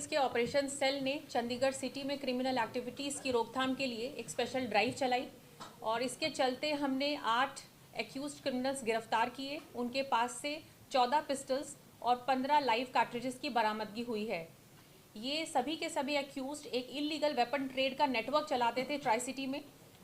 Police के operation cell ने Chandigarh city में क्रिमिनल एक्टिविटीज़ की रोकथाम के लिए एक स्पेशल ड्राइव चलाई और इसके चलते हमने 8 एक्यूज्ड क्रिमिनल्स गिरफ्तार किए। उनके पास से 14 पिस्टल्स और 15 लाइव कार्ट्रिजेस की बरामदगी हुई है। ये सभी के सभी एक्यूज्ड एक इलीगल वेपन ट्रेड का नेटवर्क चलाते थे ट्राई सिटी में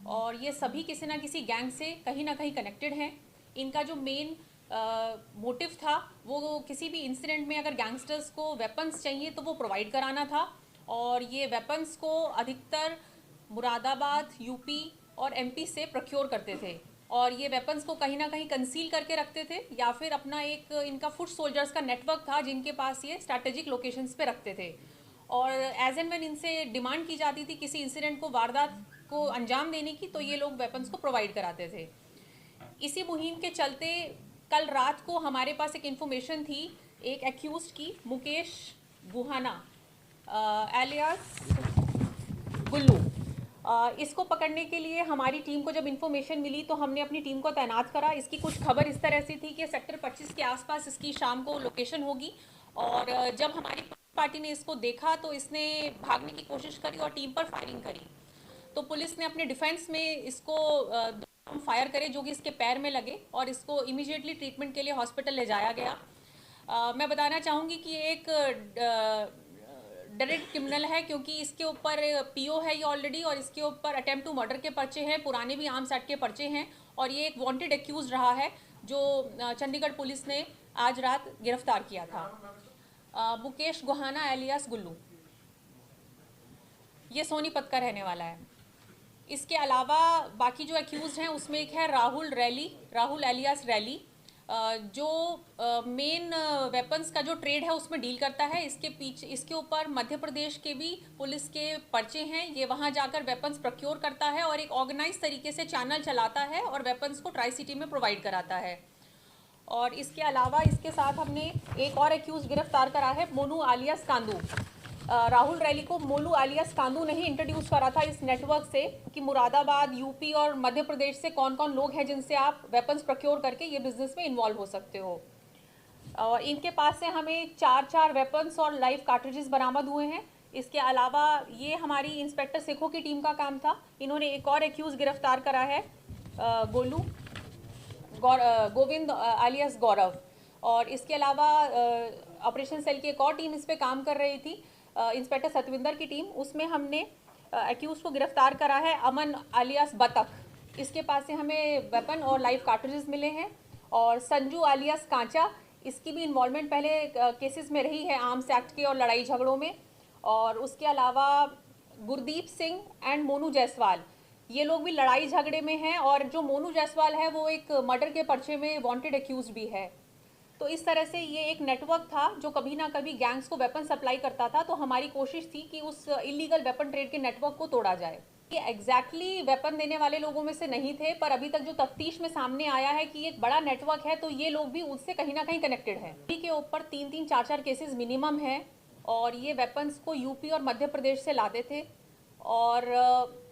और ये सभी किसी ना किसी गैंग से कहीं ना कहीं कनेक्टेड हैं। इनका जो मेन मोटिव था वो किसी भी इंसिडेंट में अगर गैंगस्टर्स को वेपन्स चाहिए तो वो प्रोवाइड कराना था और ये वेपन्स को अधिकतर मुरादाबाद, यूपी और एमपी से प्रोक्योर करते थे और ये वेपन्स को कहीं ना कहीं कंसील करके रखते थे या फिर अपना एक इनका फुट सोल्जर्स का नेटवर्क था जिनके पास ये स्ट्रैटेजिक लोकेशंस पे रखते थे और एज एंड व्हेन इनसे डिमांड की जाती थी किसी इंसिडेंट को, वारदात को अंजाम देने की, तो ये लोग वेपन्स को प्रोवाइड कराते थे। इसी मुहिम के चलते कल रात को हमारे पास एक इन्फॉर्मेशन थी एक एक्यूज्ड की, मुकेश गुहाना एलियास गुल्लू। इसको पकड़ने के लिए हमारी टीम को जब इन्फॉर्मेशन मिली तो हमने अपनी टीम को तैनात करा। इसकी कुछ खबर इस तरह से थी कि सेक्टर 25 के आसपास इसकी शाम को लोकेशन होगी और जब हमारी पार्टी ने इसको देखा तो इसने भागने की कोशिश करी और टीम पर फायरिंग करी। तो पुलिस ने अपने डिफेंस में इसको फायर करे जो कि इसके पैर में लगे और इसको इमीडिएटली ट्रीटमेंट के लिए हॉस्पिटल ले जाया गया। मैं बताना चाहूँगी कि एक डायरेक्ट क्रिमिनल है क्योंकि इसके ऊपर पीओ है ये ऑलरेडी और इसके ऊपर अटेम्प्ट टू मर्डर के पर्चे हैं, पुराने भी आर्म्स एक्ट के पर्चे हैं और ये एक वांटेड एक्यूज रहा है जो चंडीगढ़ पुलिस ने आज रात गिरफ्तार किया था। मुकेश गुहाना एलियास गुल्लू ये सोनीपत का रहने वाला है। इसके अलावा बाकी जो एक्यूज हैं उसमें एक है राहुल एलियास रैली जो मेन वेपन्स का जो ट्रेड है उसमें डील करता है। इसके पीछे इसके ऊपर मध्य प्रदेश के भी पुलिस के पर्चे हैं। ये वहाँ जाकर वेपन्स प्रोक्योर करता है और एक ऑर्गेनाइज तरीके से चैनल चलाता है और वेपन्स को ट्राई सिटी में प्रोवाइड कराता है। और इसके अलावा इसके साथ हमने एक और एक्यूज गिरफ्तार करा है, मोनू आलियास कांदू। राहुल रैली को मोलू आलियास कांदू ने ही इंट्रोड्यूस करा था इस नेटवर्क से कि मुरादाबाद, यूपी और मध्य प्रदेश से कौन कौन लोग हैं जिनसे आप वेपन्स प्रोक्योर करके ये बिजनेस में इन्वॉल्व हो सकते हो। और इनके पास से हमें 4 वेपन्स और लाइव कार्ट्रिजेस बरामद हुए हैं। इसके अलावा ये हमारी इंस्पेक्टर सिखों की टीम का काम था। इन्होंने एक और एक्यूज गिरफ्तार करा है, गोविंद आलियास गौरव। और इसके अलावा ऑपरेशन सेल की एक और टीम इस पर काम कर रही थी, इंस्पेक्टर सतविंदर की टीम। उसमें हमने एक्यूज को गिरफ्तार करा है, अमन आलियास बतख। इसके पास से हमें वेपन और लाइव कार्ट्रिजेस मिले हैं। और संजू आलियास कांचा, इसकी भी इन्वॉल्वमेंट पहले केसेस में रही है आर्म्स एक्ट के और लड़ाई झगड़ों में। और उसके अलावा गुरदीप सिंह एंड मोनू जायसवाल, ये लोग भी लड़ाई झगड़े में हैं और जो मोनू जायसवाल है वो एक मर्डर के पर्चे में वांटेड एक्यूज भी है। तो इस तरह से ये एक नेटवर्क था जो कभी ना कभी गैंग्स को वेपन सप्लाई करता था। तो हमारी कोशिश थी कि उस इलीगल वेपन ट्रेड के नेटवर्क को तोड़ा जाए। ये एग्जैक्टली वेपन देने वाले लोगों में से नहीं थे, पर अभी तक जो तफ्तीश में सामने आया है कि एक बड़ा नेटवर्क है तो ये लोग भी उससे कहीं ना कहीं कनेक्टेड है। के ऊपर 3-3, 4-4 केसेस मिनिमम है और ये वेपन्स को यूपी और मध्य प्रदेश से लाते थे और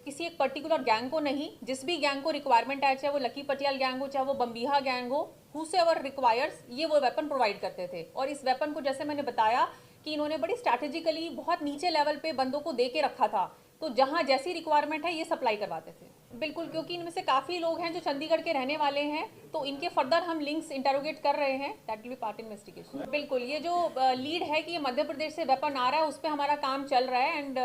किसी एक पर्टिकुलर गैंग को नहीं, जिस भी गैंग को रिक्वायरमेंट है, चाहे वो लकी पटियाल गैंग हो, चाहे वो बम्बीहा गैंग हो, whosoever रिक्वायर्स, ये वो वेपन प्रोवाइड करते थे। और इस वेपन को जैसे मैंने बताया कि इन्होंने बड़ी स्ट्रैटेजिकली बहुत नीचे लेवल पे बंदों को दे के रखा था, तो जहां जैसी रिक्वायरमेंट है ये सप्लाई करवाते थे। बिल्कुल, क्योंकि इनमें से काफ़ी लोग हैं जो चंडीगढ़ के रहने वाले हैं, तो इनके फर्दर हम लिंक्स इंटरोगेट कर रहे हैं। That will be part investigation. बिल्कुल, ये जो लीड है कि ये मध्य प्रदेश से वेपन आ रहा है उस पर हमारा काम चल रहा है एंड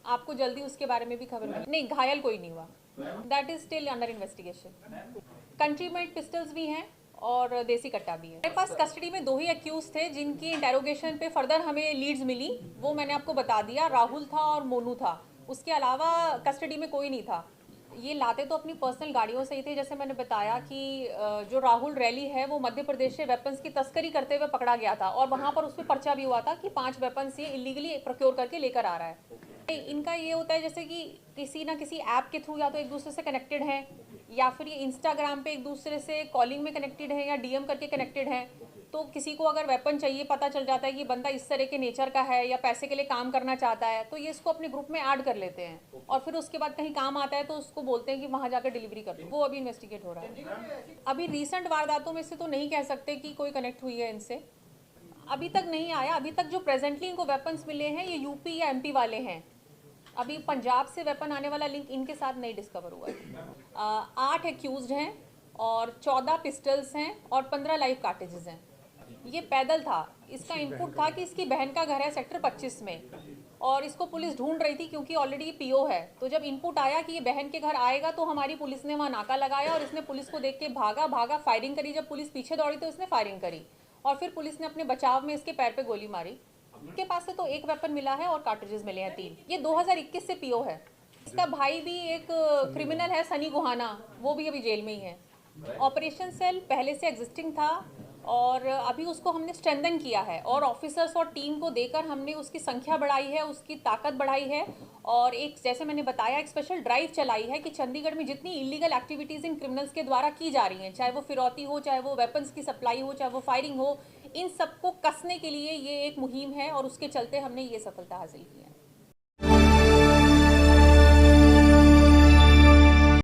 आपको जल्दी उसके बारे में भी खबर मिलेगी। नहीं, घायल कोई नहीं हुआ। That is still under investigation. Country made pistols भी हैं और देसी कट्टा भी है। मेरे पास कस्टडी में 2 ही एक्यूज थे जिनकी इंटेरोगेशन पे फर्दर हमें लीड्स मिली, वो मैंने आपको बता दिया, राहुल था और मोनू था। उसके अलावा कस्टडी में कोई नहीं था। ये लाते तो अपनी पर्सनल गाड़ियों से ही थे। जैसे मैंने बताया कि जो राहुल रैली है वो मध्य प्रदेश से वेपन्स की तस्करी करते हुए पकड़ा गया था और वहाँ पर उस पर पर्चा भी हुआ था कि 5 वेपन्स ये इलीगली प्रोक्योर करके लेकर आ रहा है। इनका ये होता है जैसे कि किसी ना किसी ऐप के थ्रू या तो एक दूसरे से कनेक्टेड है या फिर ये इंस्टाग्राम पे एक दूसरे से कॉलिंग में कनेक्टेड है या डीएम करके कनेक्टेड है। तो किसी को अगर वेपन चाहिए, पता चल जाता है कि बंदा इस तरह के नेचर का है या पैसे के लिए काम करना चाहता है, तो ये इसको अपने ग्रुप में ऐड कर लेते हैं और फिर उसके बाद कहीं काम आता है तो उसको बोलते हैं कि वहाँ जाकर डिलीवरी कर दो। वो अभी इन्वेस्टिगेट हो रहा है। अभी रिसेंट वारदातों में से तो नहीं कह सकते कि कोई कनेक्ट हुई है इनसे। अभी तक नहीं आया। अभी तक जो प्रेजेंटली इनको वेपन्स मिले हैं ये यूपी या एमपी वाले हैं। अभी पंजाब से वेपन आने वाला लिंक इनके साथ नहीं डिस्कवर हुआ है। 8 एक्यूज्ड हैं और 14 पिस्टल्स हैं और 15 लाइव कार्टेजेस हैं। ये पैदल था। इसका इनपुट था कि इसकी बहन का घर है सेक्टर 25 में और इसको पुलिस ढूंढ रही थी क्योंकि ऑलरेडी पीओ है। तो जब इनपुट आया कि ये बहन के घर आएगा तो हमारी पुलिस ने वहाँ नाका लगाया और इसने पुलिस को देख के भागा, फायरिंग करी। जब पुलिस पीछे दौड़ी तो इसने फायरिंग करी और फिर पुलिस ने अपने बचाव में इसके पैर पे गोली मारी। इसके पास से तो एक वेपन मिला है और कार्ट्रिजेस मिले हैं 3। ये 2021 से पीओ है। इसका भाई भी एक क्रिमिनल है, सनी गुहाना, वो भी अभी जेल में ही है। ऑपरेशन सेल पहले से एग्जिस्टिंग था और अभी उसको हमने स्ट्रेंथन किया है और ऑफिसर्स और टीम को देकर हमने उसकी संख्या बढ़ाई है, उसकी ताकत बढ़ाई है और एक जैसे मैंने बताया एक स्पेशल ड्राइव चलाई है कि चंडीगढ़ में जितनी इलीगल एक्टिविटीज़ इन क्रिमिनल्स के द्वारा की जा रही हैं, चाहे वो फिरौती हो, चाहे वो वेपन्स की सप्लाई हो, चाहे वो फायरिंग हो, इन सबको कसने के लिए ये एक मुहिम है और उसके चलते हमने ये सफलता हासिल की है।